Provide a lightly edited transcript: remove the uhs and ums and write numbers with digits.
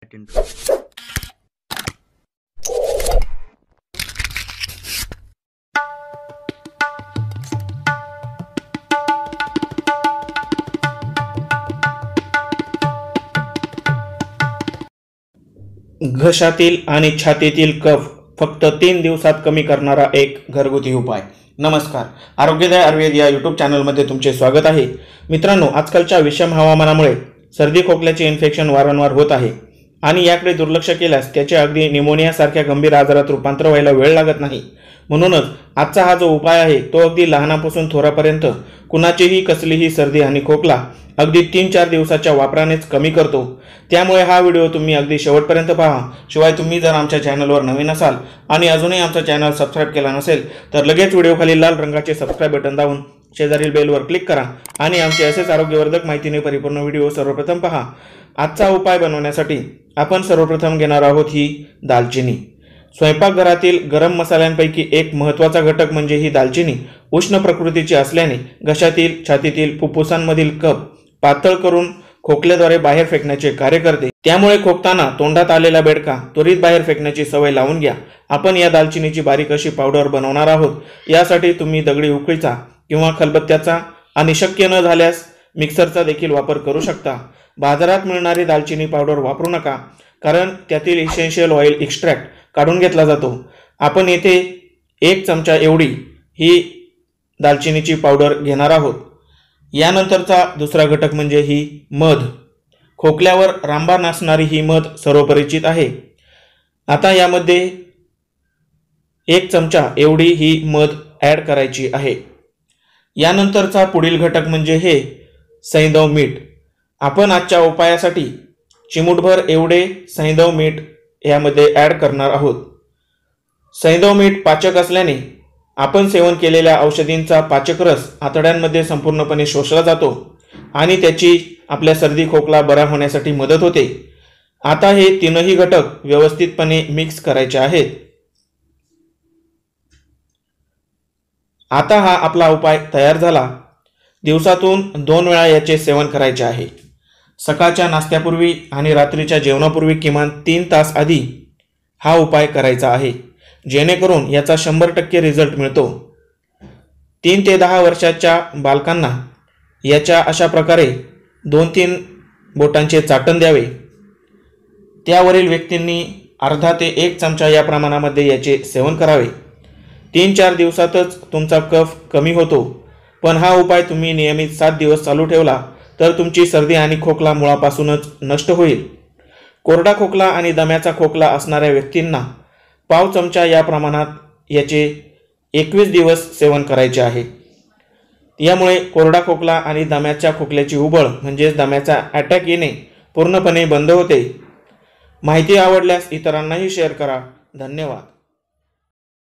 घशातील आणि छातीतील कफ फक्त 3 दिवसात कमी करणारा एक घरगुती उपाय। नमस्कार, आरोग्यदायी आयुर्वेद या यूट्यूब चॅनलमध्ये तुमचे स्वागत आहे। मित्रांनो, आजकालच्या विषम हवामानामुळे सर्दी खोकल्याचे इन्फेक्शन वारंवार होत आहे आणि याकडे दुर्लक्ष केल्यास त्याचे अगदी निमोनियासारख्या गंभीर आजारात रूपांतर व्हायला वेळ लागत नाही। म्हणूनच आजचा हा जो उपाय आहे तो अगदी लहानापासून थोरापर्यंत कुणाचीही कसलीही सर्दी आणि खोकला अगदी 3-4 दिवसाच्या वापरानेच कमी करतो। त्यामुळे हा व्हिडिओ तुम्ही अगदी शेवटपर्यंत पहा। शिवाय तुम्ही जर आमच्या चॅनलवर नवीन असाल आणि अजूनही आमचा चॅनल सबस्क्राईब केला नसेल तर लगेच व्हिडिओखाली लाल रंगाचे सबस्क्राईब बटन दाबून शेजारील बेलवर क्लिक करा आणि आमचे असेच आरोग्यवर्धक माहितीने परिपूर्ण व्हिडिओ सर्वप्रथम पहा। आजचा उपाय बनवण्यासाठी आपण सर्वप्रथम घेणार आहोत ही दालचिनी। स्वयंपाकघरातील गरम मसाल्यांपैकी एक महत्त्वाचा घटक म्हणजे ही दालचिनी उष्ण प्रकृतीची असल्याने घशातील, छातीतील, फुफ्फुसांमधील कफ पातळ करून खोकल्याद्वारे बाहेर फेकण्याचे कार्य करते। त्यामुळे खोकताना तोंडात आलेला बेडका त्वरित बाहेर फेकण्याची सवय लावून घ्या। आपण या दालचिनीची बारीक अशी पावडर बनवणार आहोत। यासाठी तुम्ही दगडी उकळीचा किंवा खलबत्त्याचा आणि शक्य न झाल्यास मिक्सरचा देखील वापर करू शकता। बाजारात मिळणारी दालचिनी पावडर वापरू नका, कारण त्यातील इसेन्शियल ऑइल एक्स्ट्रॅक्ट काढून घेतला जातो। आपण येथे 1 चमचा एवढी ही दालचिनीची पावडर घेणार आहोत। यानंतरचा दुसरा घटक म्हणजे ही मध। खोकल्यावर रामबाण असणारी ही मध सर्वपरिचित आहे। आता यामध्ये 1 चमचा एवढी ही मध ॲड करायची आहे। यानंतरचा पुढील घटक म्हणजे हे सैंधव मीठ। आपण आजच्या उपायासाठी चिमूटभर एवढे सैंधव मीठ यामध्ये ॲड करणार आहोत। सैंधव मीठ पाचक असल्याने आपण सेवन केलेल्या औषधींचा पाचक रस आतड्यांमध्ये संपूर्णपणे शोषला जातो आणि त्याची आपल्या सर्दी खोकला बरा होण्यासाठी मदत होते। आता हे तीनही घटक व्यवस्थितपणे मिक्स करायचे आहेत। आता हा आपला उपाय तयार झाला। दिवसातून 2 वेळा याचे सेवन करायचे आहे। सकाळच्या नाश्त्यापूर्वी आणि रात्रीच्या जेवणापूर्वी किमान 3 तास आधी हा उपाय करायचा आहे, जेणेकरून याचा 100% रिझल्ट मिळतो। 3 ते 10 वर्षाच्या बालकांना याच्या अशा प्रकारे 2-3 बोटांचे चाटण द्यावे। त्यावरील व्यक्तींनी अर्धा ते 1 चमचा या प्रमाणामध्ये याचे सेवन करावे। 3-4 दिवसातच तुमचा कफ कमी होतो, पण हा उपाय तुम्ही नियमित 7 दिवस चालू ठेवला तर तुमची सर्दी आणि खोकला मुळापासूनच नष्ट होईल। कोरडा खोकला आणि दम्याचा खोकला असणाऱ्या व्यक्तींना पाव चमचा या प्रमाणात याचे 21 दिवस सेवन करायचे आहे। यामुळे कोरडा खोकला आणि दम्याच्या खोकल्याची उबळ म्हणजेच दम्याचा अटॅक येणे पूर्णपणे बंद होते। माहिती आवडल्यास इतरांनाही शेअर करा। धन्यवाद।